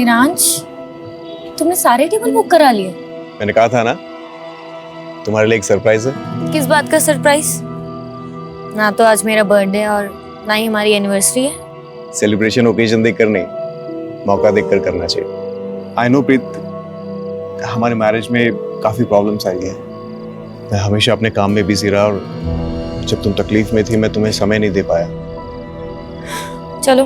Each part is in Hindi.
मेरांश, तुमने सारे टेबल बुक करा लिए? मैंने कहा था ना तुम्हारे लिए एक सरप्राइज है। किस बात का सरप्राइज? ना तो आज मेरा बर्थडे और ना ही हमारी एनिवर्सरी है। सेलिब्रेशन ओकेजन देखकर नहीं, मौका देखकर करना चाहिए। आई नो प्रीत, हमारे मैरिज में काफी प्रॉब्लम्स आई हैं। मैं हमेशा अपने काम में बिजी रहा और जब तुम तकलीफ में थी मैं तुम्हें समय नहीं दे पाया। चलो,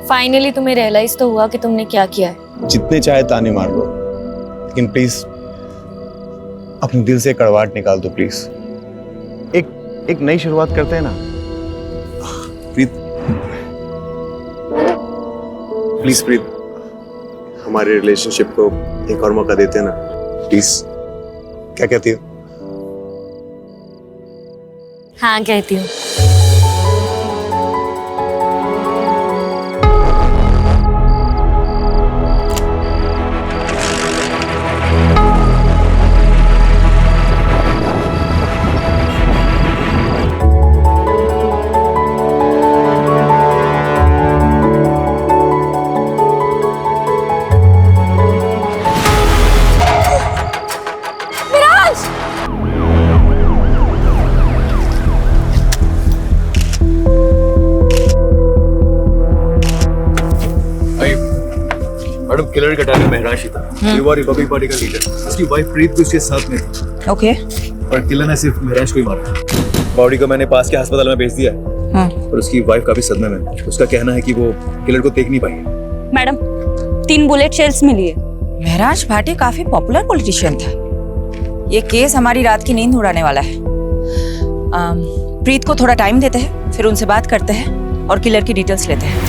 फाइनली तुम्हें रियलाइज तो हुआ कि तुमने क्या किया है। जितने चाहे ताने मार लो, लेकिन प्लीज अपने दिल से कड़वाहट निकाल दो प्लीज। एक नई शुरुआत करते हैं ना प्रीत। प्लीज प्रीत, हमारे रिलेशनशिप को एक और मौका देते हैं ना प्लीज। क्या कहती हो? हाँ कहती हूँ। मैडम, किलर का टारगेट महराज ही था। ये वाली रिपब्लिक पार्टी का लीडर, उसकी वाइफ प्रीत भी उसके साथ में थी। ओके। पर किलर ने सिर्फ महराज को ही मारा। बॉडी को मैंने पास के अस्पताल में भेज दिया है। और उसकी वाइफ काफी सदमे में। उसका कहना है कि वो किलर को देख नहीं पाई। मैडम, 3 बुलेट शेल्स मिली है। महराज भाटी काफी पॉपुलर पॉलिटिशियन था। ये केस हमारी रात की नींद उड़ाने वाला है। प्रीत को थोड़ा टाइम देते हैं, फिर उनसे बात करते हैं और किलर की डिटेल्स लेते हैं।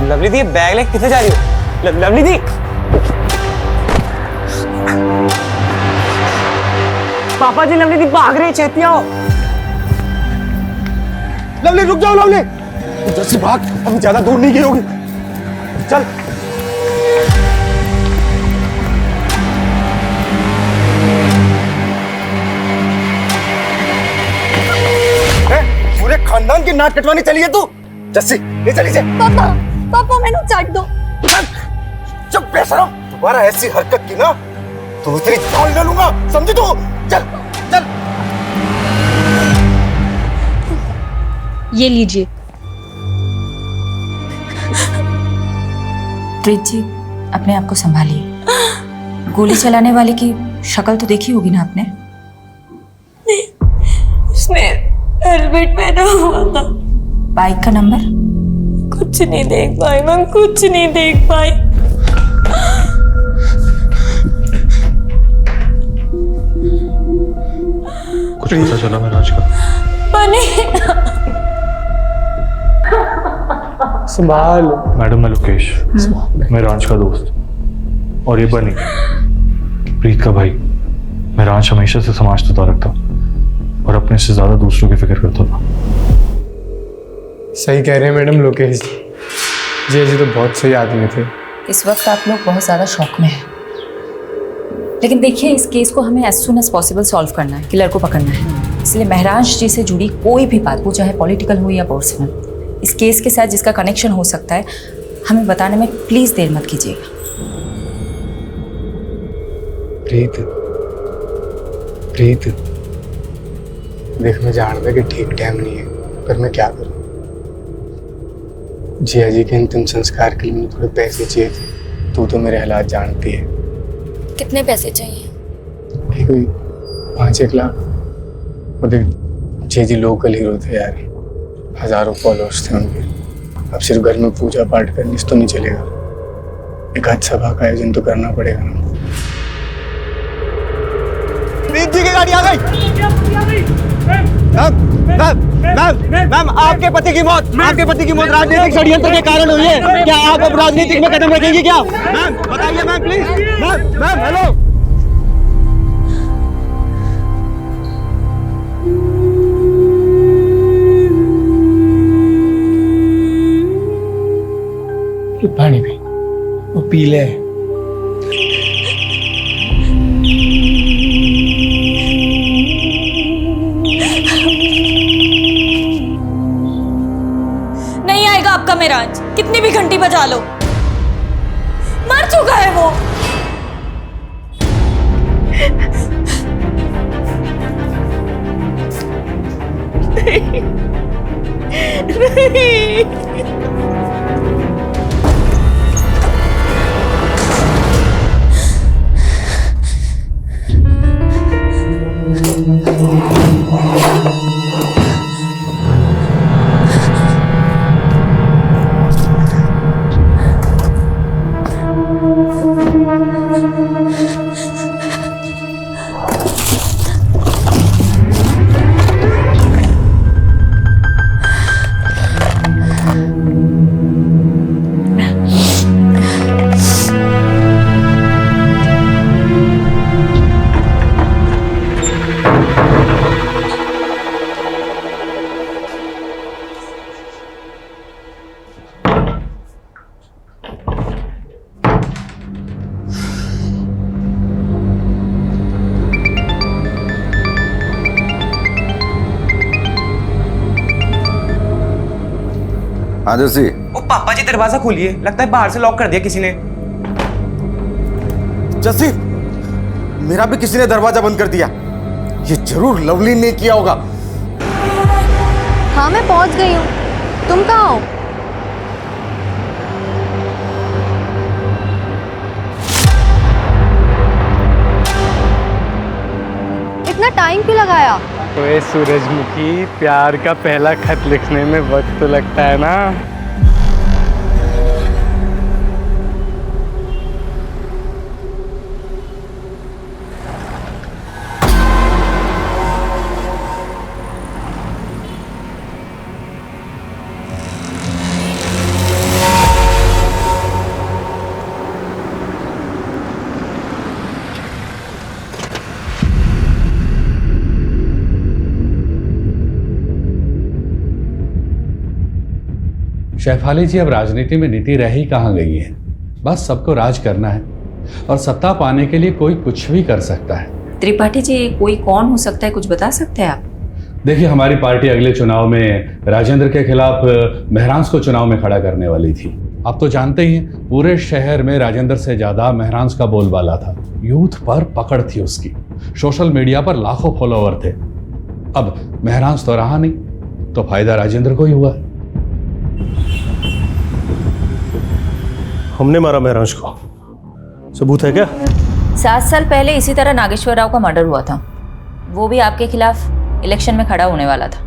लवली दी, बैग लेके किथे जा रही हो? लवली दी, पापा जी, लवली दी भाग रही है, छेती आओ। लवली रुक जाओ। लवली जैसे भाग, अभी ज्यादा दूर नहीं गई होगी। चल। पूरे खानदान की नाक कटवानी चली है तू। जस्सी, ये चली जा। पापा मैंने चाट दो। चुप बेशरम, दोबारा ऐसी हरकत की ना तो तेरी जान ले लूंगा, समझी तू? चल चल। ये लीजिए। प्रीत जी, अपने आप को संभालिए। गोली चलाने वाले की शक्ल तो देखी होगी ना आपने? उसने हेलमेट पहना हुआ था। बाइक का नंबर? कुछ नहीं देख पाई मैं, कुछ नहीं देख पाई। कुछ पता चला महराज का? बने संभाल। मैडम, मैं लोकेश, महराज का दोस्त, और ये बनी प्रीत का भाई। महराज हमेशा से समाज से ताल्लुक था और अपने से ज्यादा दूसरों की फिक्र करता था। सही कह रहे हैं मैडम लोकेश जी तो बहुत सही आदमी थे। इस वक्त आप लोग बहुत ज़्यादा शौक में हैं, लेकिन देखिए इस केस को हमें as soon as possible solve करना है, किलर को पकड़ना है। इसलिए महराज जी से जुड़ी कोई भी बात, वो चाहे पॉलिटिकल हो या पर्सनल, इस केस के साथ जिसका कनेक्शन हो सकता है, हमें बताने में प्लीज़ देर मत कीजिएगा। प्रीत देख, मैं जानता कि ठीक टाइम नहीं है, पर मैं क्या करूं? जिया जी के अंतिम संस्कार के लिए मुझे थोड़े पैसे चाहिए थे। तू तो मेरे हालात जानती है। कितने पैसे चाहिए? कोई 5-1 लाख। और देख, जिया जी लोकल हीरो थे यार, हजारों फॉलोअर्स थे उनके। अब सिर्फ घर में पूजा पाठ करने से तो नहीं चलेगा, एक आज सभा का आयोजन तो करना पड़ेगा ना। प्रीत जी की गाड़ी आ गई। मैम आपके पति की मौत राजनीतिक षड्यंत्र के कारण हुई है। क्या आप अब राजनीतिक में कदम रखेंगी क्या? मैम बताइए मैम प्लीज। Ma'am hello. पानी पी, वो पी ले। नहीं आएगा आपका मेराज, कितनी भी घंटी बजा लो। मर चुका है वो। नहीं। हाँ जर्सी। ओ पापा जी दरवाजा खोलिए, लगता है बाहर से लॉक कर दिया किसी ने। जर्सी, मेरा भी किसी ने दरवाजा बंद कर दिया। ये जरूर लवली ने किया होगा। हाँ मैं पहुंच गई हूँ, तुम कहाँ हो? इतना टाइम क्यों लगाया? ओए सूरजमुखी, प्यार का पहला खत लिखने में वक्त तो लगता है ना। शेफाली जी, अब राजनीति में नीति रह ही कहाँ गई है। बस सबको राज करना है और सत्ता पाने के लिए कोई कुछ भी कर सकता है। त्रिपाठी जी, कोई कौन हो सकता है, कुछ बता सकते हैं आप? देखिए, हमारी पार्टी अगले चुनाव में राजेंद्र के खिलाफ महरांस को चुनाव में खड़ा करने वाली थी। आप तो जानते ही हैं, पूरे शहर में राजेंद्र से ज्यादा महरांस का बोलबाला था। यूथ पर पकड़ थी उसकी, सोशल मीडिया पर लाखों फॉलोवर थे। अब महरांस तो रहा नहीं, तो फायदा राजेंद्र को ही हुआ। हमने मारा महरांश को, सबूत है क्या? 7 साल पहले इसी तरह नागेश्वर राव का मर्डर हुआ था। वो भी आपके खिलाफ इलेक्शन में खड़ा होने वाला था,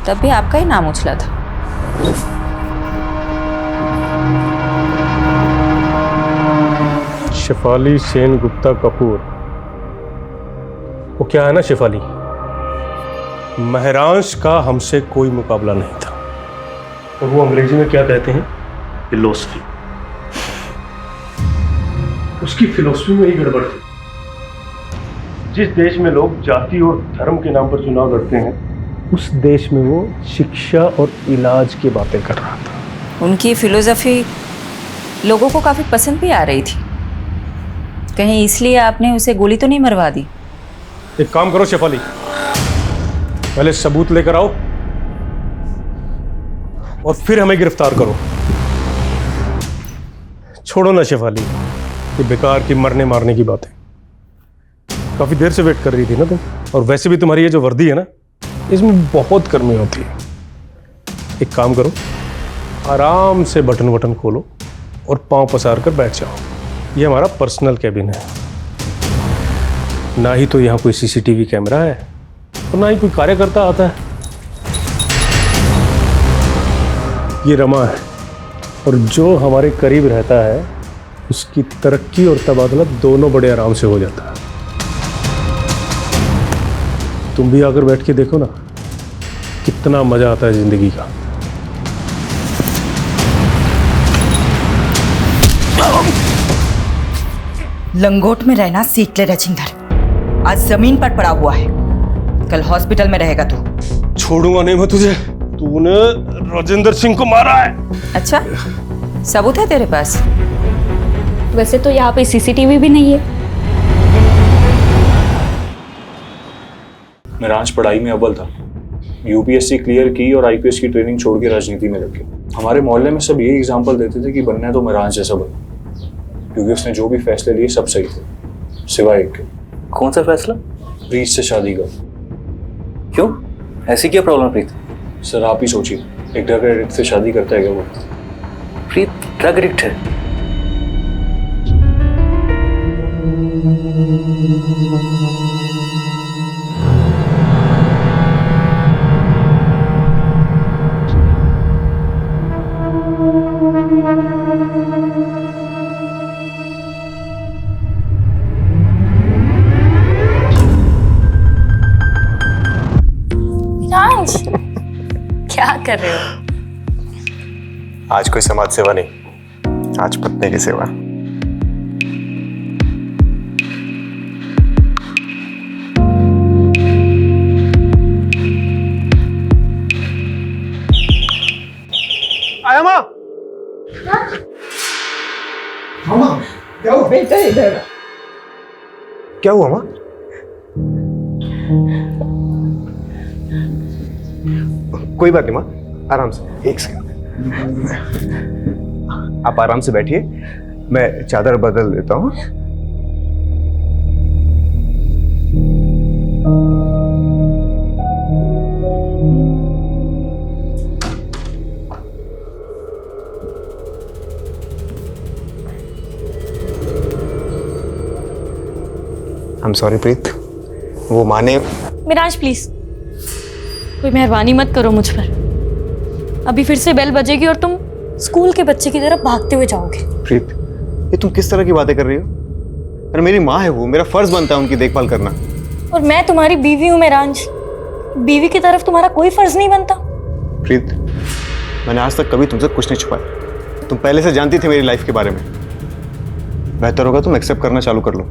तब भी आपका ही नाम उछला था। शेफाली सेन गुप्ता कपूर, वो क्या है ना शेफाली, महरांश का हमसे कोई मुकाबला नहीं था। और वो अंग्रेजी में क्या कहते हैं, फिलॉसफी। उसकी फिलॉसफी में ही गड़बड़ थी। जिस देश में लोग जाति और धर्म के नाम पर चुनाव लड़ते हैं, उस देश में वो शिक्षा और इलाज की बातें कर रहा था। उनकी फिलोसफी लोगों को काफी पसंद भी आ रही थी। कहीं इसलिए आपने उसे गोली तो नहीं मरवा दी? एक काम करो शेफाली, पहले सबूत लेकर आओ और फिर हमें गिरफ्तार करो। छोड़ो ना शेफाली ये बेकार की मरने मारने की बातें। काफी देर से वेट कर रही थी ना तुम, और वैसे भी तुम्हारी ये जो वर्दी है ना, इसमें बहुत गर्मी होती है। एक काम करो, आराम से बटन खोलो और पांव पसार कर बैठ जाओ। ये हमारा पर्सनल कैबिन है, ना ही तो यहाँ कोई सीसीटीवी कैमरा है और ना ही कोई कार्यकर्ता आता है। ये रमा है, और जो हमारे करीब रहता है उसकी तरक्की और तबादला दोनों बड़े आराम से हो जाता है। तुम भी आकर बैठ के देखो ना, कितना मजा आता है जिंदगी का। लंगोट में रहना सीख ले राजेंद्र, आज जमीन पर पड़ा हुआ है, कल हॉस्पिटल में रहेगा तू। छोड़ूंगा नहीं मैं तुझे, तूने राजेंद्र सिंह को मारा है। अच्छा, सबूत है तेरे पास? वैसे तो यहाँ पे सीसीटीवी भी नहीं है। मेरांश पढ़ाई में अव्वल था, यूपीएससी क्लियर की और आईपीएस की ट्रेनिंग छोड़ के राजनीति में लग गया। हमारे मोहल्ले में सब यही एग्जाम्पल देते थे कि बनना है तो मेरांश जैसा बन, क्योंकि उसने जो भी फैसले लिए सब सही थे सिवाय एक के। कौन सा फैसला? प्रीत से शादी का। क्यों, ऐसी क्या प्रॉब्लम प्रीत? सर आप ही सोचिए, एक ड्रग एडिक्ट से शादी करता है क्या वो? प्रीत ड्रग एडिक्ट है? राज, क्या कर रहे हो? आज कोई समाज सेवा नहीं, आज पत्नी की सेवा। आया माँ। मामा क्या हुआ? बेटा इधर। क्या हुआ माँ? कोई बात नहीं माँ, आराम से, एक सेकंड। आप आराम से बैठिए, मैं चादर बदल देता हूँ। I'm sorry प्रीत, वो माने। मेरांश प्लीज, कोई मेहरबानी मत करो मुझ पर। अभी फिर से बेल बजेगी और तुम स्कूल के बच्चे की तरफ भागते हुए जाओगे। प्रीत, ये तुम किस तरह की बातें कर रही हो? अरे मेरी माँ है वो, मेरा फर्ज बनता है उनकी देखभाल करना। और मैं तुम्हारी बीवी हूँ मेरांश, बीवी की तरफ तुम्हारा कोई फर्ज नहीं बनता? प्रीत, मैंने आज तक कभी तुमसे कुछ नहीं छुपाया, तुम पहले से जानती थी मेरी लाइफ के बारे में। बेहतर होगा तुम एक्सेप्ट करना चालू कर लो।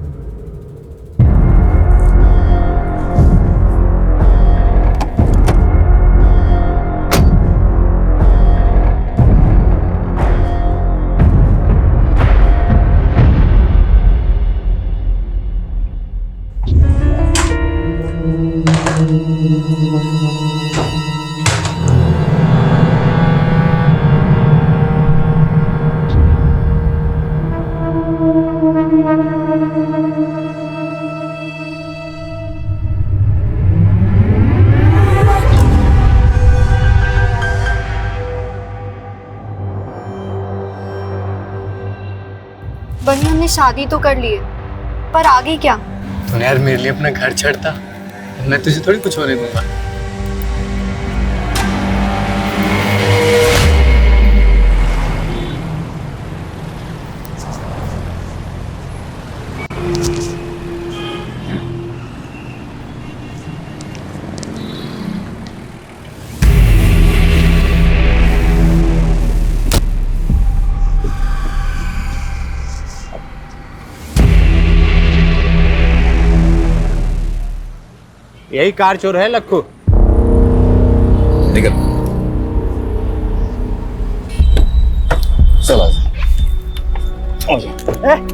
बनी हमने शादी तो कर ली है, पर आगे क्या? तूने यार मेरे लिए अपना घर छोड़ता, मैं तुझे थोड़ी कुछ होने दूंगा। यही कार चोर है लक्कू। निकल। चल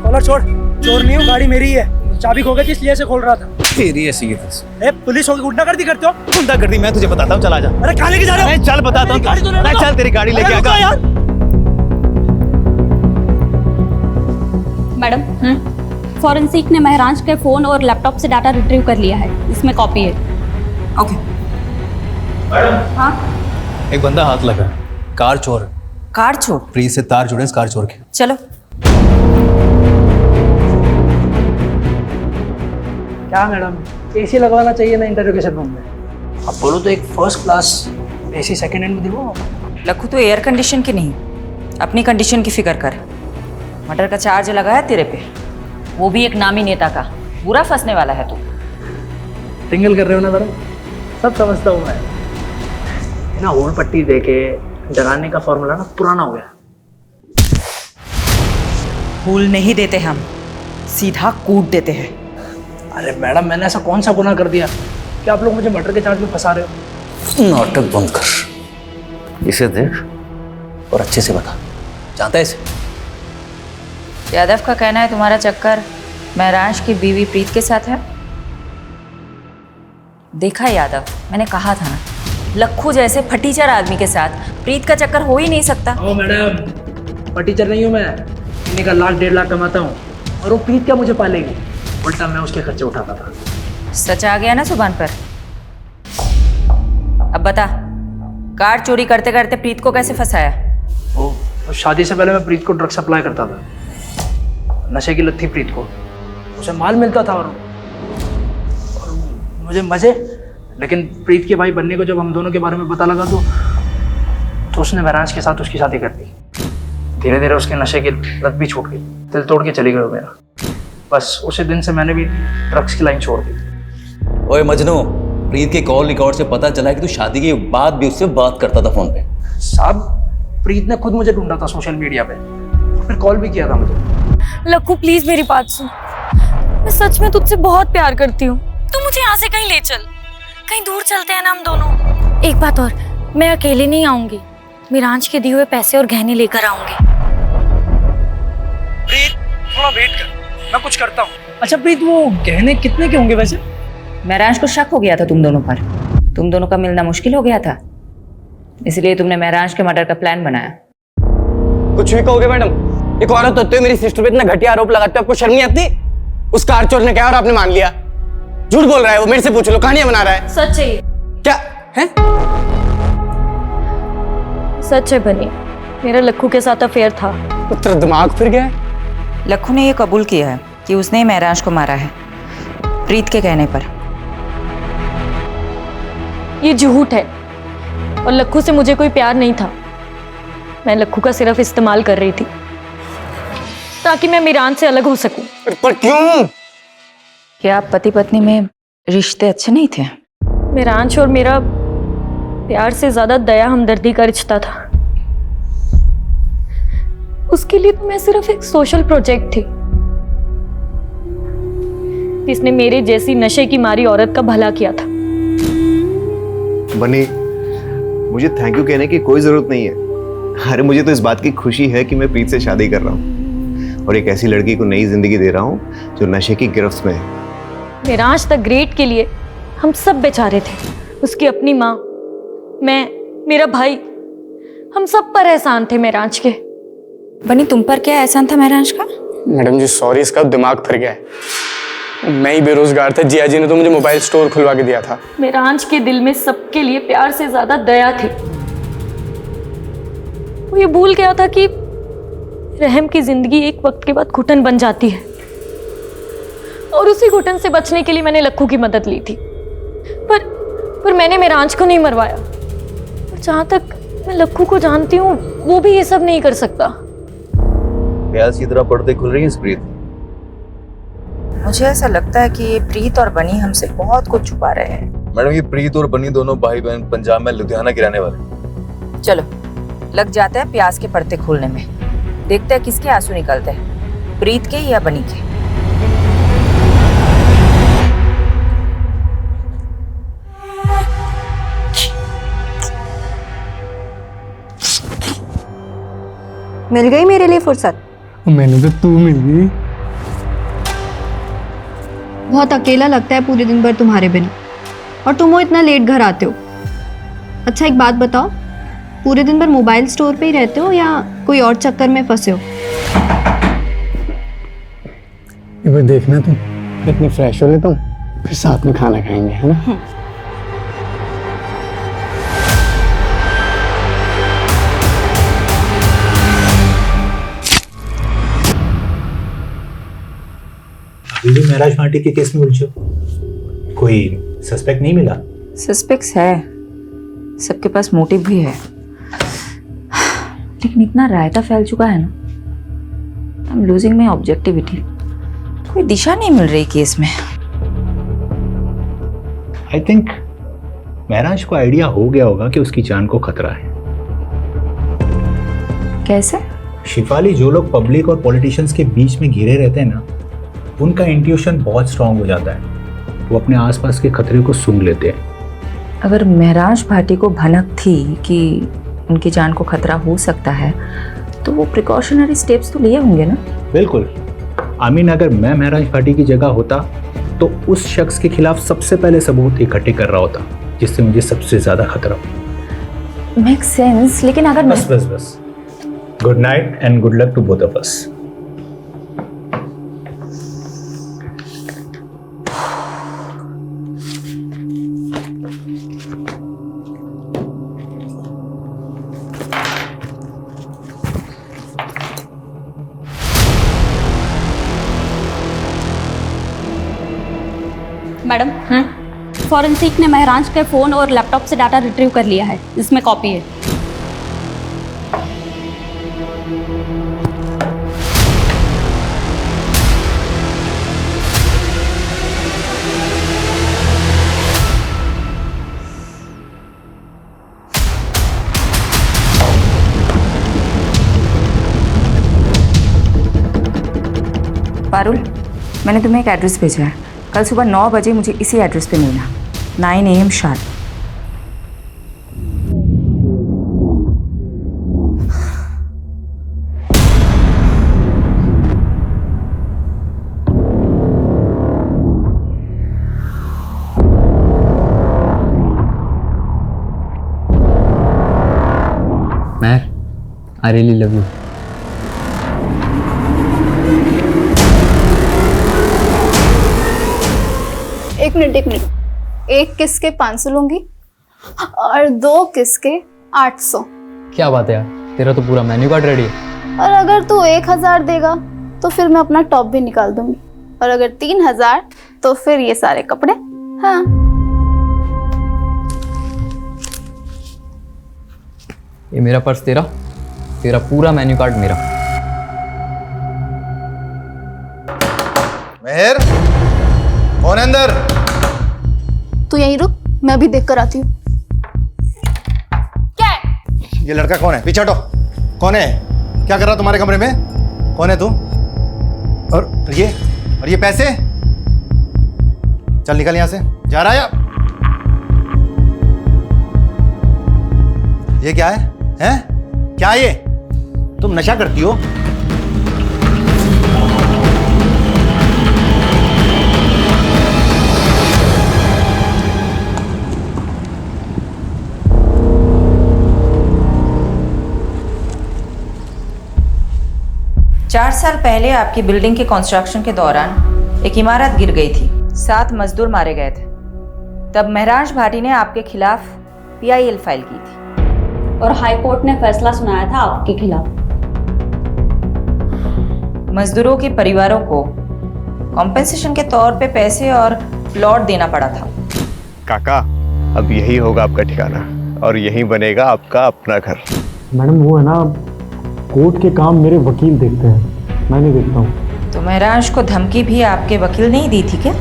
कॉलर छोड़, चोर नहीं हूँ, गाड़ी मेरी है, चाबी खो गई थी इसलिए से खोल रहा था। तेरी ऐसी की तैसी। पुलिस होगी गुंडागर्दी करते हो? गुंडागर्दी मैं तुझे बताता हूँ, चल आजा। अरे कहाँ लेके जा रहे हो? चल बताता हूँ, चल तेरी गाड़ी लेके आगा। यार मैडम, फॉरेंसिक ने मेहरांश के फोन और लैपटॉप से डाटा रिट्रीव कर लिया है, इसमें कॉपी है। ओके। हाँ, एक बंदा हाथ लगा, कार चोर। कार चोर? प्रीत से तार जुड़े इस कार चोर के। चलो। क्या मैडम, एसी लगवाना चाहिए ना इंटरोगेशन रूम में? अब बोलो तो एक first class AC second hand में दिलवाओ। लखू तो एयर कंडीशन की नहीं, अपनी कंडीशन की फिक्र कर। मर्डर का चार्ज लगाया तेरे पे, वो भी एक नामी नेता का। बुरा फंसने वाला है तू। टिंगल कर रहे हो ना जरा, सब समझता हूँ मैं। ना होल पट्टी दे के डराने का फॉर्मूला ना पुराना हो गया। फूल नहीं देते हम, सीधा कूट देते हैं। अरे मैडम, मैंने ऐसा कौन सा गुनाह कर दिया कि आप लोग मुझे मर्डर के चार्ज में फंसा रहे हो? नाटक बंद कर, इसे देख और अच्छे से बता, जानता है इसे? यादव का कहना है तुम्हारा चक्कर महराज की बीवी प्रीत के साथ है। देखा यादव, मैंने कहा था ना, लक्खू जैसे फटीचर आदमी के साथ प्रीत का चक्कर हो ही नहीं सकता। ओ मैडम, फटीचर नहीं हूँ मैं, महीने का 1,00,000-1,50,000 कमाता हूँ और वो प्रीत क्या मुझे पालेगी? उल्टा मैं उसके खर्चे उठाता था। सच आ गया ना जुबान पर। अब बता, कार चोरी करते करते प्रीत को कैसे फंसाया? वो शादी से पहले मैं प्रीत को ड्रग सप्लाई करता था। नशे की लत थी प्रीत को, उसे माल मिलता था और मुझे मजे। लेकिन प्रीत के भाई बनने को जब हम दोनों के बारे में पता लगा तो उसने महराज के साथ उसकी शादी कर दी। धीरे धीरे उसके नशे की लत भी छूट गई, दिल तोड़ के चली गई वो मेरा। बस उसी दिन से मैंने भी ड्रग्स की लाइन छोड़ दी। ओए मजनू, प्रीत के कॉल रिकॉर्ड से पता चला कि तू शादी के बाद भी उससे बात करता था फोन पे। साहब, प्रीत ने खुद मुझे ढूंढा था सोशल मीडिया पे, फिर कॉल भी किया था मुझे। लक्कू प्लीज मेरी बात सुन, मैं सच में तुझसे बहुत प्यार करती हूँ। तू मुझे यहाँ से कहीं ले चल, कहीं दूर चलते हैं ना हम दोनों। एक बात और, मैं अकेले नहीं आऊंगी, मिरांज के दिए हुए पैसे और गहने लेकर आऊंगी। प्रीत, थोड़ा वेट कर, मैं कुछ करता हूँ। अच्छा प्रीत, वो गहने कितने के होंगे वैसे? महराज को शक हो गया था तुम दोनों पर, तुम दोनों का मिलना मुश्किल हो गया था, इसलिए तुमने महराज के मर्डर का प्लान बनाया। कुछ भी कहोगे मैडम, एक औरत होते हुए मेरी सिस्टर पे इतना घटिया आरोप लगाते हो, आपको शर्म नहीं आती? उस कार चोर ने कहा और आपने मान लिया। झूठ बोल रहा है वो, मेरे से पूछ लो, कहानियां बना रहा है। सच है, क्या है? सच है बनी, मेरा लक्कू के साथ अफेयर था। तो तेरा दिमाग फिर गया? लक्खू ने यह कबूल किया है कि उसने महराज को मारा है, प्रीत के कहने पर। ये झूठ है और लक्कू से मुझे कोई प्यार नहीं था। मैं लक्कू का सिर्फ इस्तेमाल कर रही थी ताकि मैं मिरांज से अलग हो सकूं। पर क्यों? क्या आप पति पत्नी में रिश्ते अच्छे नहीं थे? मिरांज और मेरा प्यार से ज्यादा दया हमदर्दी का रिश्ता था। उसके लिए तो मैं सिर्फ एक सोशल प्रोजेक्ट थी जिसने मेरे जैसी नशे की मारी औरत का भला किया था। बनी, मुझे थैंक यू कहने की कोई जरूरत नहीं है। अरे मुझे तो इस बात की खुशी है कि मैं प्रीत से शादी कर रहा हूँ और एक ऐसी लड़की को नई जिंदगी दे रहा हूँ जो नशे की गिरफ्त में है। मिरांज द ग्रेट के लिए हम सब बेचारे थे। उसकी अपनी माँ, मैं, मेरा भाई, हम सब पर एहसान थे मिरांज के। बनी, तुम पर क्या एहसान था महराज का? मैडम जी सॉरी, इसका दिमाग फिर गया है। मैं ही बेरोजगार था, जिया जी ने तो मुझे मोबाइल स्टोर खुलवा के दिया था। मिरांज के दिल में सबके लिए प्यार से ज्यादा दया थी। वो ये भूल गया था कि रहम की जिंदगी एक वक्त के बाद घुटन बन जाती है और उसी घुटन से बचने के लिए मैंने लक्कू की मदद ली थी। पर मैंने मिरांज को नहीं मरवाया। और जहां तक मैं लक्कू को जानती हूँ, वो भी ये सब नहीं कर सकता। प्याज की तरह पर्दे खुल रही हैं प्रीत। मुझे ऐसा लगता है कि ये प्रीत और बनी हमसे बहुत कुछ छुपा रहे हैं। मैडम, ये प्रीत और बनी दोनों भाई बहन पंजाब में लुधियाना के रहने वाले। चलो लग जाते हैं प्याज के पर्दे खोलने में, देखते हैं किसके आंसू निकलते हैं, प्रीत के या बनी के। मिल गई मेरे लिए फुर्सत? मैंने तो तू मिल गई। बहुत अकेला लगता है पूरे दिन भर तुम्हारे बिना, और तुम वो इतना लेट घर आते हो। अच्छा एक बात बताओ, पूरे दिन भर मोबाइल स्टोर पे ही रहते हो या कोई और चक्कर में फंसे हो? एक बार देखना तुम, इतनी फ्रेश हो ले तुम, फिर साथ में खाना खाएंगे, है ना? अभी भी महराज पार्टी के केस में उलझे हो? कोई सस्पेक्ट नहीं मिला? सस्पेक्ट्स है, सबके पास मोटिव भी है, लेकिन इतना रायता फैल चुका है ना, I am losing my objectivity. कोई दिशा नहीं मिल रही केस में। आई थिंक महराज को आइडिया हो गया होगा कि उसकी जान को खतरा है। कैसे? शिफाली, जो लोग पब्लिक और पॉलिटिशियंस के बीच में घिरे रहते हैं ना, उनका इंट्यूशन बहुत स्ट्रांग हो जाता है। वो अपने आसपास के खतरे को सूंघ लेते हैं। अगर महराज भाटी को भनक थी कि उनकी जान को खतरा हो सकता है तो वो प्रिकॉशनरी स्टेप्स तो लिए होंगे ना? बिल्कुल। आमीन, अगर मैं महराज भाटी की जगह होता तो उस शख्स के खिलाफ सबसे पहले सबूत इकट्ठे कर रहा होता जिससे मुझे सबसे ज्यादा खतरा हो। मेक सेंस, लेकिन अगर बस बस बस। Good night and good luck to both of us. Madam, forensic ने महराज के फ़ोन और लैपटॉप से डाटा रिट्रीव कर लिया है, इसमें कॉपी है। पारुल, मैंने तुम्हें एक एड्रेस भेजा है। कल सुबह 9 बजे मुझे इसी एड्रेस पे मिलना, 9 AM sharp. Mahar, I really love you. एक मिनट, एक किस के 500 लूंगी और 2 किस के 800। क्या बात है यार, तेरा तो पूरा मेन्यू कार्ड रेडी है। और अगर तू 1000 देगा तो फिर मैं अपना टॉप भी निकाल दूंगी, और अगर 3000 तो फिर ये सारे कपड़े। हाँ, ये मेरा पर्स तेरा, तेरा पूरा मेन्यू कार्ड मेरा। मेहर, कौन है अंदर? तू यहीं रुक, मैं अभी देख कर आती हूँ। क्या है? ये लड़का कौन है? पीछे हटो। कौन है? क्या कर रहा तुम्हारे कमरे में? कौन है तू? और ये पैसे? चल निकल यहां से। जा रहा है? ये क्या है? हैं? क्या है ये? तुम नशा करती हो? चार साल पहले आपकी बिल्डिंग के कंस्ट्रक्शन के दौरान एक इमारत गिर गई थी, 7 मजदूर मारे गए थे। तब महराज भाटी ने आपके खिलाफ PIL फाइल की थी और हाई कोर्ट ने फैसला सुनाया था आपके खिलाफ। मजदूरों के परिवारों को कॉम्पेंसेशन के तौर पे पैसे और प्लॉट देना पड़ा था। काका, अब यही होगा आपका ठिकाना और यही बनेगा आपका अपना घर। मैडम, वो है ना, कोर्ट के काम मेरे वकील देखते हैं, मैं नहीं देखता हूँ। तो महराज को धमकी भी आपके वकील ने ही दी थी क्या?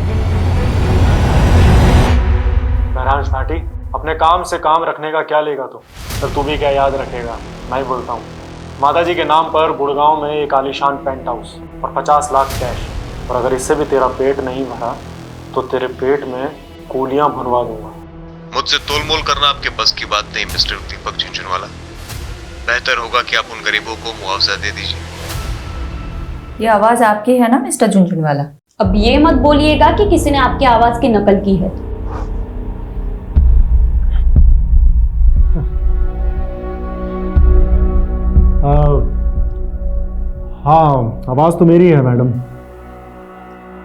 महराज भाटी, अपने काम से काम रखने का क्या लेगा तू? तो तू भी क्या याद रखेगा? मैं ही बोलता हूँ। माताजी के नाम पर गुड़गांव में एक आलीशान पेंट हाउस और 50 लाख कैश, और अगर इससे भी तेरा पेट नहीं भरा तो तेरे पेट में कूलियां भरवा दूंगा। मुझसे तोलमोल करना आपके बस की बात नहीं मिस्टर दीपक झुंझुनवाला। बेहतर होगा कि आप उन गरीबों को मुआवजा दे दीजिए। ये आवाज आपकी है ना मिस्टर झुंझुनवाला? अब ये मत बोलिएगा कि किसी ने आपकी आवाज की नकल की है। हाँ, आवाज़ तो मेरी है मैडम,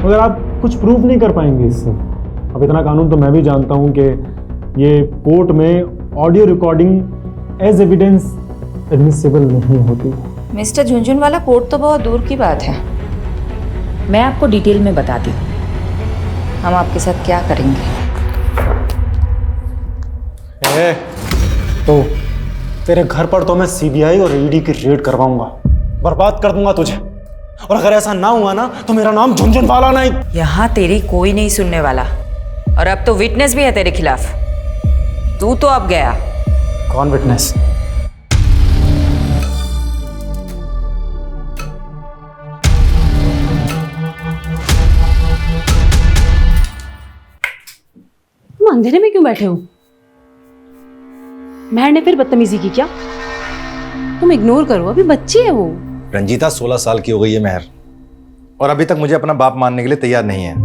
मगर आप कुछ प्रूफ नहीं कर पाएंगे इससे। अब इतना कानून तो मैं भी जानता हूँ कि ये कोर्ट में audio recording as evidence admissible नहीं होती। मिस्टर झुंझुनवाला, कोर्ट तो बहुत दूर की बात है, मैं आपको डिटेल में बताती हूँ हम आपके साथ क्या करेंगे। तो तेरे घर पर तो मैं CBI और ED की रेड करवाऊंगा, बर्बाद कर दूंगा तुझे, और अगर ऐसा ना हुआ ना तो मेरा नाम झुंझुनवाला नहीं। यहाँ तेरी कोई नहीं सुनने वाला, और अब तो विटनेस भी है तेरे खिलाफ। तू तो अब गया। कौन विटनेस? तुम अंधेरे में क्यों बैठे हो? महर ने फिर बदतमीजी की क्या? तुम इग्नोर करो, अभी बच्ची है वो। रंजीता 16 साल की हो गई है महर, और अभी तक मुझे अपना बाप मानने के लिए तैयार नहीं है।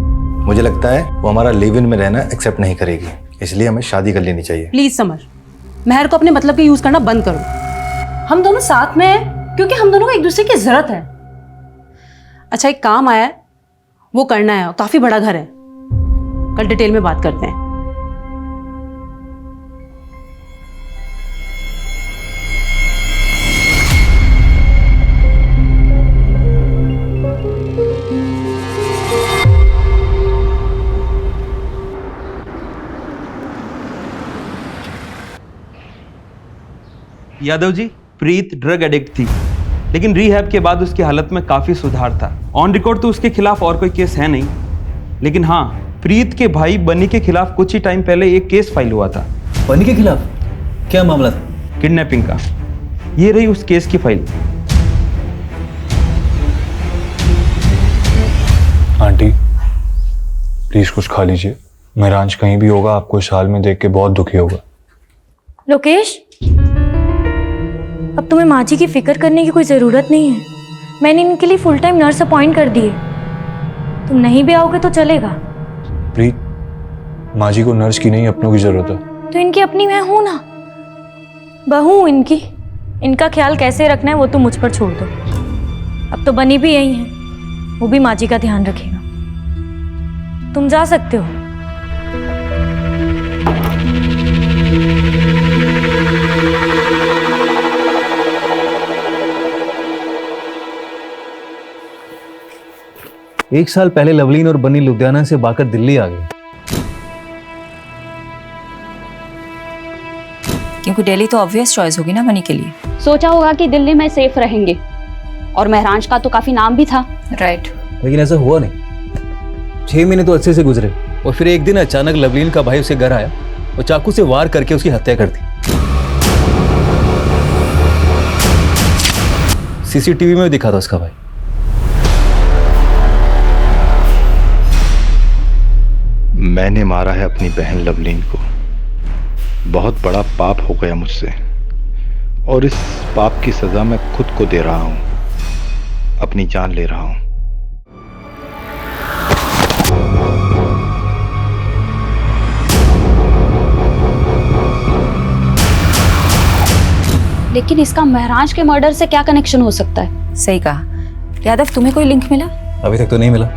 मुझे लगता है वो हमारा लिव इन में रहना एक्सेप्ट नहीं करेगी, इसलिए हमें शादी कर लेनी चाहिए। प्लीज समर, महर को अपने मतलब के यूज करना बंद करो। हम दोनों साथ में हैं क्योंकि हम दोनों को एक दूसरे की जरूरत है। अच्छा, एक काम आया है, वो करना है, काफी बड़ा घर है, कल डिटेल में बात करते हैं। यादव जी, प्रीत ड्रग एडिक्ट थी, लेकिन रिहैब के बाद उसकी हालत में काफी सुधार था। ऑन रिकॉर्ड तो उसके खिलाफ और कोई केस है नहीं, लेकिन हाँ, प्रीत के भाई बनी के खिलाफ कुछ ही टाइम पहले एक केस फाइल हुआ था। बनी के खिलाफ क्या मामला था? किडनैपिंग का। ये रही उस केस की फाइल। आंटी प्लीज कुछ खा लीजिए। मेहरांश कहीं भी होगा आपको इस हाल में देख के बहुत दुखी होगा। लोकेश, अब तुम्हें माँ जी की फिक्र करने की कोई ज़रूरत नहीं है। मैंने इनके लिए फुल टाइम नर्स अपॉइंट कर दी है। तुम नहीं भी आओगे तो चलेगा। प्रीत, माँ जी को नर्स की नहीं अपनों की जरूरत है। तो इनकी अपनी मैं हूं ना, बहू हूं इनकी। इनका ख्याल कैसे रखना है वो तो मुझ पर छोड़ दो। अब तो बनी भी यही है, वो भी माँ जी का ध्यान रखेगा। तुम जा सकते हो। एक साल पहले लवलीन और बनी लुधियाना से भागकर दिल्ली आ गई, क्योंकि दिल्ली तो ऑब्वियस चॉइस होगी ना बनी के लिए। सोचा होगा कि दिल्ली में सेफ रहेंगे, और महरांश का तो काफी नाम भी था। राइट। लेकिन ऐसा हुआ नहीं। 6 महीने तो अच्छे से गुजरे, और फिर एक दिन अचानक लवलीन का भाई उसे घर आया और चाकू से वार करके उसकी हत्या कर दी। सीसीटीवी में दिखा था उसका भाई। मैंने मारा है अपनी बहन लवलीन को। बहुत बड़ा पाप हो गया मुझसे, और इस पाप की सजा मैं खुद को दे रहा हूं, अपनी जान ले रहा हूं। लेकिन इसका महरांश के मर्डर से क्या कनेक्शन हो सकता है? सही कहा। यादव, तुम्हें कोई लिंक मिला? अभी तक तो नहीं मिला।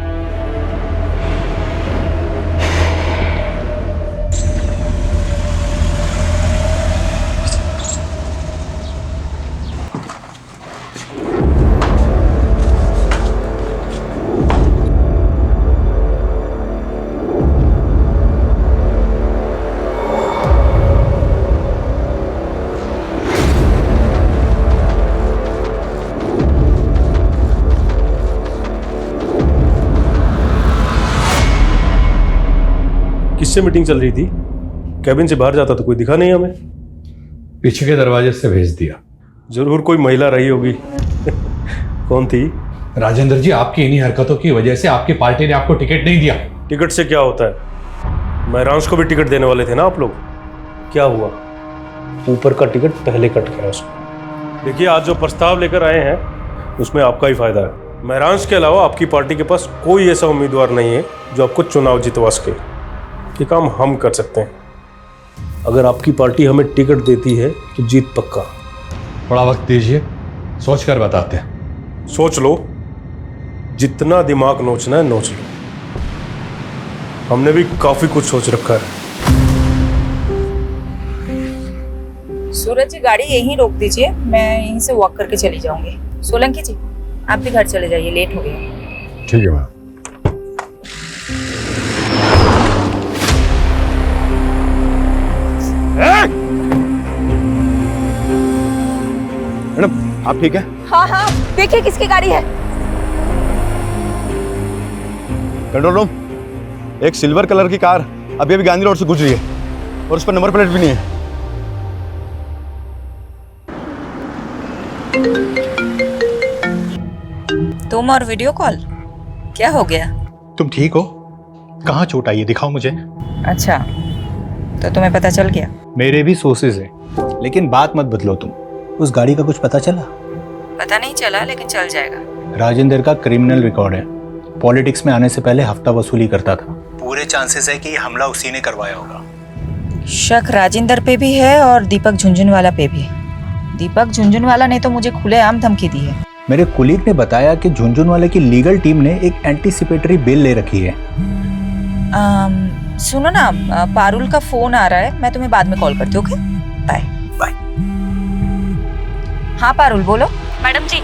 किससे मीटिंग चल रही थी? कैबिन से बाहर जाता तो कोई दिखा नहीं हमें। पीछे के दरवाजे से भेज दिया। जरूर कोई महिला रही होगी। कौन थी? राजेंद्र जी, आपकी इन्हीं हरकतों की वजह से आपकी पार्टी ने आपको टिकट नहीं दिया। टिकट से क्या होता है? महरांश को भी टिकट देने वाले थे ना आप लोग। क्या हुआ? ऊपर का टिकट पहले कट गया उसको। देखिए, आज जो प्रस्ताव लेकर आए हैं उसमें आपका ही फायदा है। महरांश के अलावा आपकी पार्टी के पास कोई ऐसा उम्मीदवार नहीं है जो आपको चुनाव जितवा सके। ये काम हम कर सकते हैं। अगर आपकी पार्टी हमें टिकट देती है तो जीत पक्का। थोड़ा वक्त दीजिए, सोच कर बताते हैं। सोच लो, जितना दिमाग नोचना है नोच लो। हमने भी काफी कुछ सोच रखा है। सूरज जी, गाड़ी यहीं रोक दीजिए, मैं यहीं से वॉक करके चली जाऊंगी। सोलंकी जी, आप भी घर चले जाइए, लेट हो गया। ठीक है मैम। मैडम, आप ठीक है? हाँ हाँ, देखिए किसकी गाड़ी है। कंट्रोल रूम, एक सिल्वर कलर की कार अभी अभी गांधी रोड से गुजरी है। और उस पर नंबर प्लेट भी नहीं है। तुम और वीडियो कॉल, क्या हो गया? तुम ठीक हो? कहाँ चोट आई है, दिखाओ मुझे। अच्छा, तो तुम्हें पता चल गया? मेरे भी सोर्सेज हैं, लेकिन बात मत बदलो तुम। उस गाड़ी का कुछ पता चला? पता नहीं चला, लेकिन चल जाएगा। राजेंद्र का क्रिमिनल रिकॉर्ड है। पॉलिटिक्स में आने से पहले हफ्ता वसूली करता था। पूरे चांसेस है कि ये हमला उसी ने करवाया होगा। शक राजेंद्र पे भी है और दीपक झुंझुनवाला पे भी। दीपक झुंझुनवाला ने तो मुझे खुलेआम धमकी दी है। मेरे कुलीग ने बताया कि झुंझुनवाले की लीगल टीम ने एक एंटीसिपेटरी बेल ले रखी है। सुनो ना, पारुल का फोन आ रहा है, मैं तुम्हें बाद में कॉल करती हूँ। Okay, bye bye. हाँ पारुल, बोलो। Madam ji,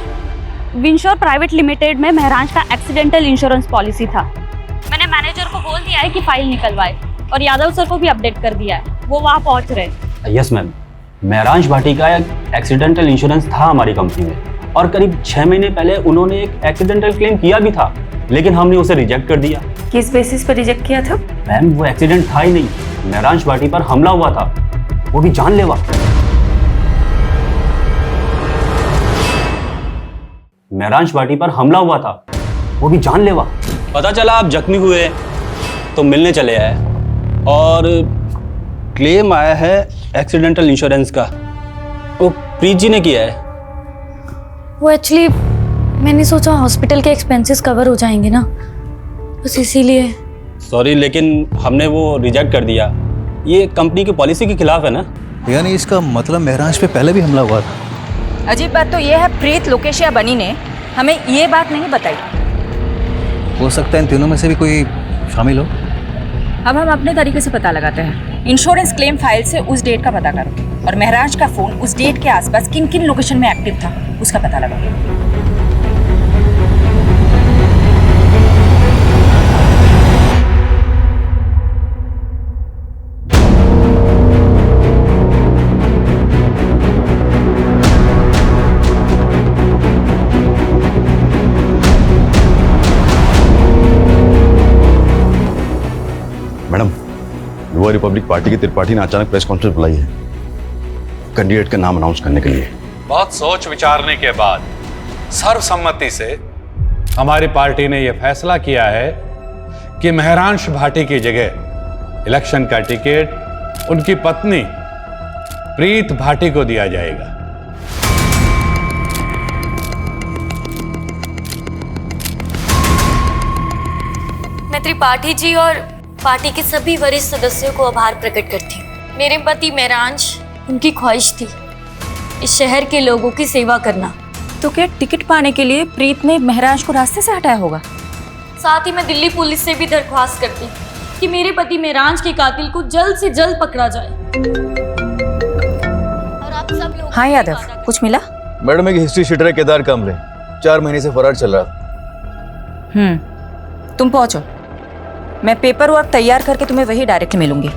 Winsure private limited में महराज का एक्सीडेंटल इंश्योरेंस पॉलिसी था। मैंने मैनेजर को बोल दिया है कि फाइल निकलवाए और यादव सर को भी अपडेट कर दिया है, वो वहाँ पहुँच रहे। यस मैम, महराज भाटी का एक्सीडेंटल इंश्योरेंस था हमारी कंपनी में और करीब 6 महीने पहले उन्होंने एक एक्सीडेंटल क्लेम किया भी था, लेकिन हमने उसे रिजेक्ट कर दिया। किस बेसिस पर रिजेक्ट किया था? मैम, वो एक्सीडेंट था ही नहीं, महराज भाटी पर हमला हुआ था, वो भी जानलेवा। महराज भाटी पर हमला हुआ था, वो भी जानलेवा। पता चला आप जख्मी हुए तो मिलने चले आए और क्लेम आया है एक्सीडेंटल इंश्योरेंस का, वो प्रीत जी ने किया है। वो एक्चुअली मैंने सोचा हॉस्पिटल के एक्सपेंसेस कवर हो जाएंगे ना, बस इसीलिए। सॉरी, लेकिन हमने वो रिजेक्ट कर दिया। ये कंपनी की पॉलिसी के खिलाफ है ना। यानी इसका मतलब महराज पे पहले भी हमला हुआ था। अजीब बात तो ये है, प्रीत, लोकेश या बनी ने हमें ये बात नहीं बताई। हो सकता है इन तीनों में से भी कोई शामिल हो। अब हम अपने तरीके से पता लगाते हैं। इंश्योरेंस क्लेम फाइल से उस डेट का पता करो और महराज का फोन उस डेट के आसपास किन किन लोकेशन में एक्टिव था उसका पता लगाओ। मैडम, युवा रिपब्लिक पार्टी की त्रिपाठी ने अचानक प्रेस कॉन्फ्रेंस बुलाई है कैंडिडेट का नाम अनाउंस करने के लिए। बहुत सोच विचारने के बाद सर्वसम्मति से हमारी पार्टी ने यह फैसला किया है कि महरांश भाटी की जगह इलेक्शन का टिकट उनकी पत्नी प्रीत भाटी को दिया जाएगा। मैं त्रिपाठी जी और पार्टी के सभी वरिष्ठ सदस्यों को आभार प्रकट करती हूँ। मेरे पति महरांश, उनकी ख्वाहिश थी इस शहर के लोगों की सेवा करना। तो क्या टिकट पाने के लिए प्रीत ने महराज को रास्ते से हटाया होगा? साथ ही मैं दिल्ली पुलिस से भी दरख्वास्त करती कि मेरे पति महराज के कातिल को जल्द से जल्द पकड़ा जाए। और आप सब लोग। हाँ यादव, कुछ मिला? मैडम, एक हिस्ट्री शीटर है केदार कामले, 4 महीने से फरार चल रहा था। तुम पहुंचो, मैं पेपर वर्क तैयार करके तुम्हें वही डायरेक्ट मिलूंगी।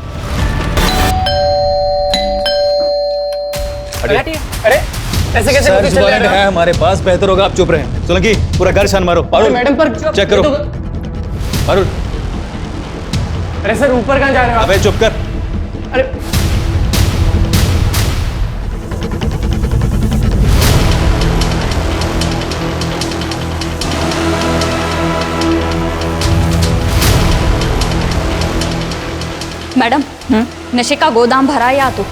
अरे ऐसे कैसे है हमारे पास, बेहतर होगा आप चुप रहें। सोलंकी, पूरा घर छान मारो। पारुल, मैडम पर चेक करो। पारुल, अरे सर, ऊपर कहाँ जा रहे हो? अबे चुप कर। अरे मैडम, नशे का गोदाम भरा या तो?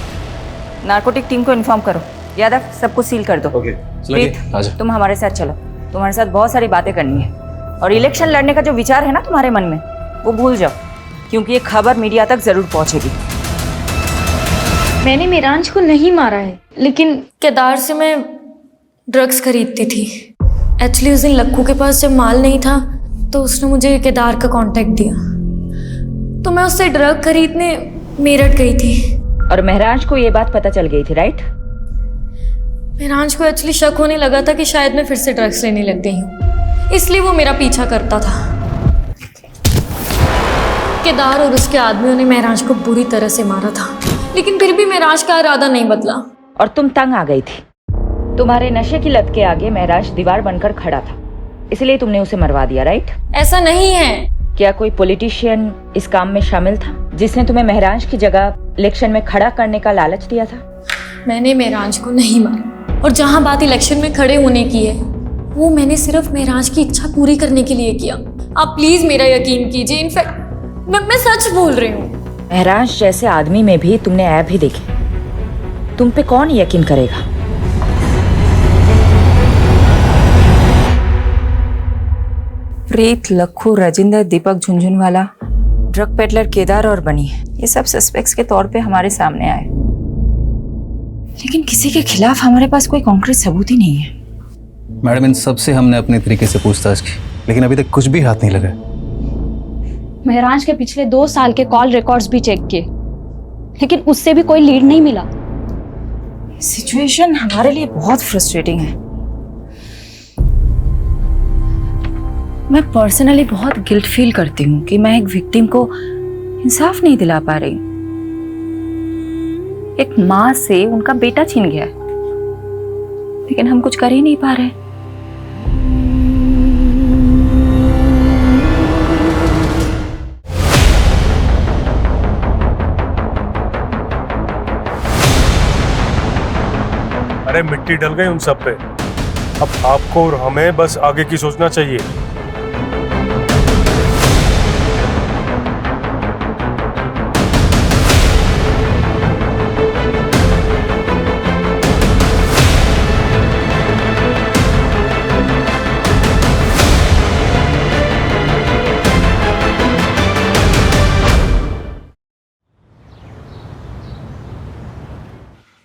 नार्कोटिक टीम को इन्फॉर्म करो। यादव, सब कुछ सील कर दो। ओके, तुम हमारे साथ चलो, तुम्हारे साथ बहुत सारी बातें करनी है। और इलेक्शन लड़ने का जो विचार है ना तुम्हारे मन में, वो भूल जाओ, क्योंकि ये खबर मीडिया तक जरूर पहुंचेगी। मैंने महराज को नहीं मारा है, लेकिन केदार से मैं ड्रग्स खरीदती थी। एक्चुअली उस दिन लक्कू के पास जब माल नहीं था तो उसने मुझे केदार का कांटेक्ट दिया, तो मैं उससे ड्रग खरीदने मेरठ गई थी। और महराज को ये बात पता चल गई थी, राइट? महराज को एक्चुअली शक होने लगा था कि शायद मैं फिर से ड्रग्स लेने लग गई हूँ, इसलिए वो मेरा पीछा करता था। केदार और उसके आदमियों ने महराज को बुरी तरह से मारा था, लेकिन फिर भी महराज का इरादा नहीं बदला। और तुम तंग आ गई थी। तुम्हारे नशे की लत के आगे महराज दीवार बनकर खड़ा था, इसलिए तुमने उसे मरवा दिया, राइट? ऐसा नहीं है। क्या कोई पॉलिटिशियन इस काम में शामिल था? जिसने तुम्हें महराज की जगह इलेक्शन में खड़ा करने का लालच दिया था? मैंने महराज को नहीं मारा, और जहाँ बात इलेक्शन में खड़े होने की है वो मैंने सिर्फ महराज की इच्छा पूरी करने के लिए किया। आप प्लीज मेरा यकीन कीजिए, इनफैक्ट मैं सच बोल रही हूँ। महराज जैसे आदमी में भी तुमने ऐब ही देखे, तुम पे कौन यकीन करेगा? प्रीत, लखू, राजेंद्र, दीपक झुंझुनवाला, ड्रग पेडलर केदार और बनी, ये सब सस्पेक्ट्स के तौर पे हमारे सामने आए, लेकिन किसी के खिलाफ हमारे पास कोई कॉन्क्रीट सबूत ही नहीं है। मैडम, इन सब से हमने अपने तरीके से पूछताछ की, लेकिन अभी तक कुछ भी हाथ नहीं लगा। महराज के पिछले 2 साल के कॉल रिकॉर्ड्स भी चेक किए, लेकिन उससे भी कोई लीड नहीं मिला। सिचुएशन हमारे लिए बहुत फ्रस्ट्रेटिंग है। मैं पर्सनली बहुत गिल्ट फील करती हूँ कि मैं एक विक्टिम को इंसाफ नहीं दिला पा रही। एक माँ से उनका बेटा छीन गया, लेकिन हम कुछ कर ही नहीं पा रहे। अरे मिट्टी डल गई उन सब पे, अब आपको और हमें बस आगे की सोचना चाहिए।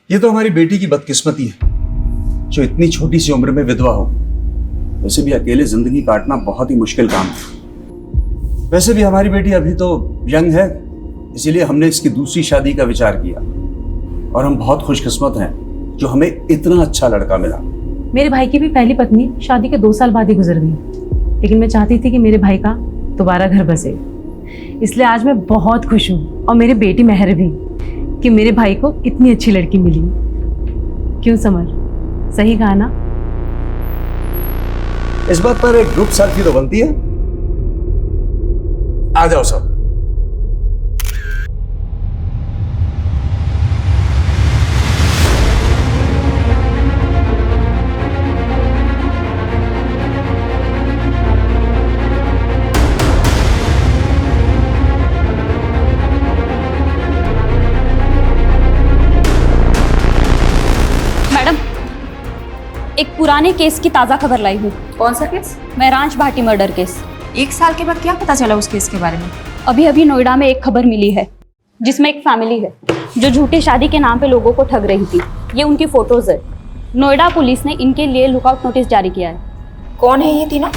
ये तो हमारी बेटी की बदकिस्मती है जो इतनी छोटी सी उम्र में विधवा हो। वैसे भी अकेले जिंदगी काटना बहुत ही मुश्किल काम है। वैसे भी हमारी बेटी अभी तो यंग है, इसीलिए हमने इसकी दूसरी शादी का विचार किया, और हम बहुत खुशकिस्मत हैं जो हमें इतना अच्छा लड़का मिला। मेरे भाई की भी पहली पत्नी शादी के 2 साल बाद ही गुजर गई, लेकिन मैं चाहती थी कि मेरे भाई का दोबारा घर बसे, इसलिए आज मैं बहुत खुश हूँ, और मेरी बेटी मेहर भी, कि मेरे भाई को इतनी अच्छी लड़की मिली। क्यों समर, सही कहा ना? इस बात पर एक ग्रुप सेल्फी तो बनती है। आ जाओ सब। एक पुराने केस की ताज़ा खबर लाई हूँ। कौन सा केस? महराज भाटी मर्डर केस। 1 साल के बाद क्या पता चला उस केस के बारे में? अभी अभी नोएडा में एक खबर मिली है जिसमें एक फैमिली है जो झूठी शादी के नाम पे लोगों को ठग रही थी। ये उनकी फोटोज है। नोएडा पुलिस ने इनके लिए लुकआउट नोटिस जारी किया है। कौन है ये तीनों,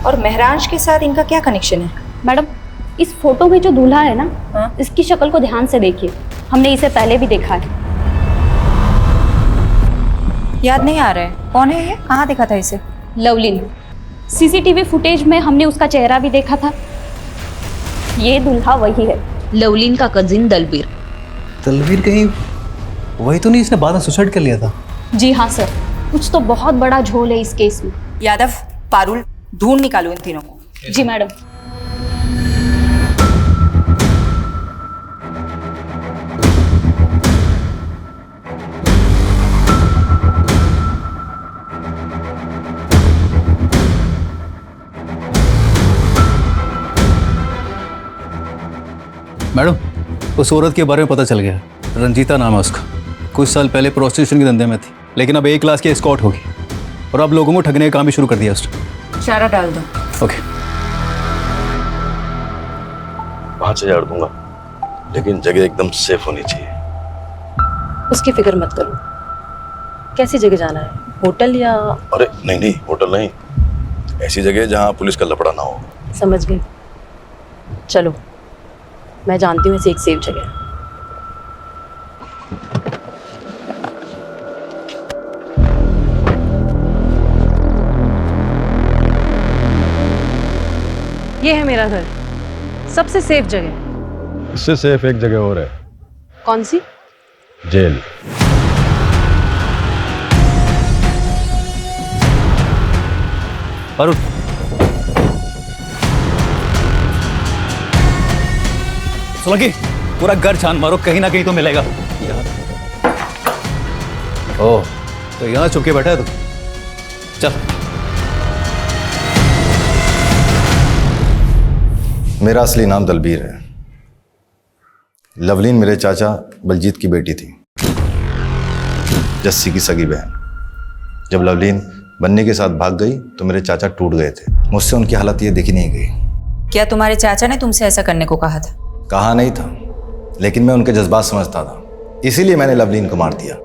और महराज के साथ इनका क्या कनेक्शन है? मैडम, इस फोटो में जो दूल्हा है ना, इसकी शक्ल को ध्यान से देखिए। हमने इसे पहले भी देखा है। याद नहीं आ रहा है, कौन है ये? कहाँ देखा था इसे? लवलीन। सीसीटीवी फुटेज में हमने उसका चेहरा भी देखा था। ये दूल्हा वही है, लवलीन का कजिन दलबीर। दलबीर कहीं वही तो नहीं इसने बाद में सुसाइड कर लिया था? जी हाँ सर, कुछ तो बहुत बड़ा झोल है इस केस में। यादव, पारुल, ढूंढ निकालो इन तीनों को। जी मैडम। मैडम, उस औरत के बारे में पता चल गया। रंजीता नाम है उसका। कुछ साल पहले प्रोस्टिट्यूशन के धंधे में थी, लेकिन अब A क्लास की एस्कॉर्ट होगी, और अब लोगों को ठगने का काम भी शुरू कर दिया उसने। चारा डाल दो। ओके। 5000 दूंगा, लेकिन जगह एकदम सेफ होनी चाहिए। उसकी फिक्र मत करो। कैसी जगह जाना है, होटल या? अरे नहीं नहीं, होटल नहीं, ऐसी जगह जहाँ पुलिस का लफड़ा ना हो। समझ गई। चलो, मैं जानती हूँ ऐसी एक सेफ जगह। ये है मेरा घर, सबसे सेफ जगह। इससे सेफ एक जगह और है। कौन सी? जेल। सोलंकी, पूरा घर छान मारो, कहीं ना कहीं तो मिलेगा। ओह, तो यहाँ छुप के बैठा है तू? चल। मेरा असली नाम दलबीर है। लवलीन मेरे चाचा बलजीत की बेटी थी, जस्सी की सगी बहन। जब लवलीन बन्नी के साथ भाग गई तो मेरे चाचा टूट गए थे। मुझसे उनकी हालत ये देखी नहीं गई। क्या तुम्हारे चाचा ने तुमसे ऐसा करने को कहा था? कहा नहीं था, लेकिन मैं उनके जज्बात समझता था, इसीलिए मैंने लवलीन को मार दिया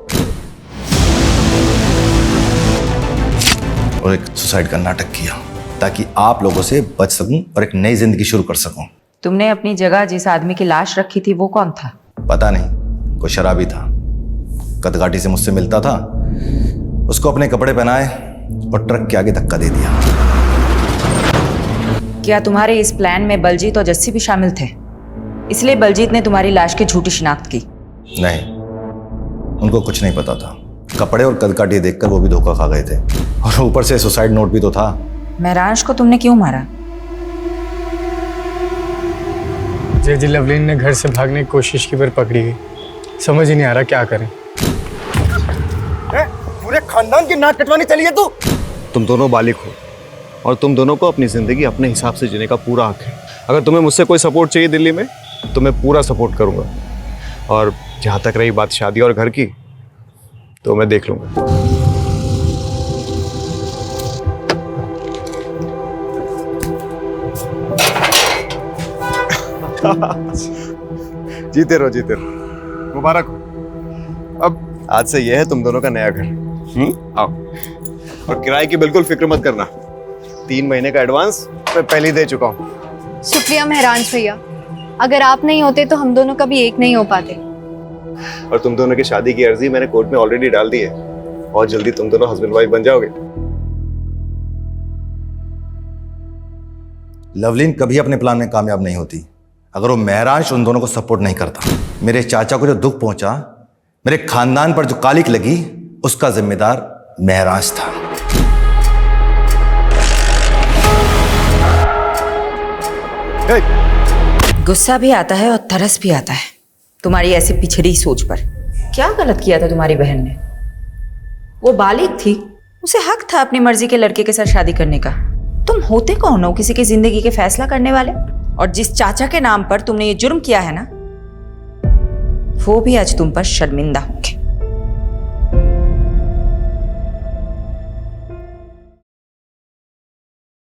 और एक सुसाइड का नाटक किया ताकि आप लोगों से बच सकूं और एक नई जिंदगी शुरू कर सकूं। तुमने अपनी जगह जिस आदमी की लाश रखी थी वो कौन था? पता नहीं, कोई शराबी था, कदकाठी से मुझसे मिलता था। उसको अपने कपड़े पहनाए और ट्रक के आगे धक्का दे दिया। क्या तुम्हारे इस प्लान में बलजीत और जस्सी भी शामिल थे, इसलिए बलजीत ने तुम्हारी लाश की झूठी शिनाख्त की? नहीं, उनको कुछ नहीं पता था। कपड़े और कदकाठी देखकर वो भी धोखा खा गए थे, और ऊपर से सुसाइड नोट भी तो था। महराज को तुमने क्यों मारा? जय जी, लवलीन ने घर से भागने की कोशिश की पर पकड़ी गई। समझ ही नहीं आ रहा क्या करें। पूरे खानदान की नाक कटवानी चली है तू। तुम दोनों बालिग हो और तुम दोनों को अपनी जिंदगी अपने हिसाब से जीने का पूरा हक है। अगर तुम्हें मुझसे कोई सपोर्ट चाहिए दिल्ली में तो मैं पूरा सपोर्ट करूंगा, और जहां तक रही बात शादी और घर की तो मैं देख लूंगा। जीते रहो, जीते रहो, मुबारक हो। अब आज से यह है तुम दोनों का नया घर। आओ, और किराए की बिल्कुल फिक्र मत करना। 3 महीने का एडवांस मैं पहले ही दे चुका हूँ। शुक्रिया महराज भैया, अगर आप नहीं होते तो हम दोनों कभी एक नहीं हो पाते। और तुम दोनों की शादी की अर्जी मैंने कोर्ट में ऑलरेडी डाल दी है, और जल्दी तुम दोनों हस्बैंड वाइफ बन जाओगे। लवलीन कभी अपने प्लान में कामयाब नहीं होती अगर वो महराज उन दोनों को सपोर्ट नहीं करता। मेरे चाचा को जो दुख पहुंचा, मेरे खानदान पर जो कालिक लगी, उसका जिम्मेदार महराज था। गुस्सा भी आता है और तरस भी आता है तुम्हारी ऐसी पिछड़ी सोच पर। क्या गलत किया था तुम्हारी बहन ने? वो बालिग थी, उसे हक था अपनी मर्जी के लड़के के साथ शादी करने का। तुम होते कौन हो किसी की जिंदगी के फैसला करने वाले? और जिस चाचा के नाम पर तुमने ये जुर्म किया है ना, वो भी आज तुम पर शर्मिंदा होंगे।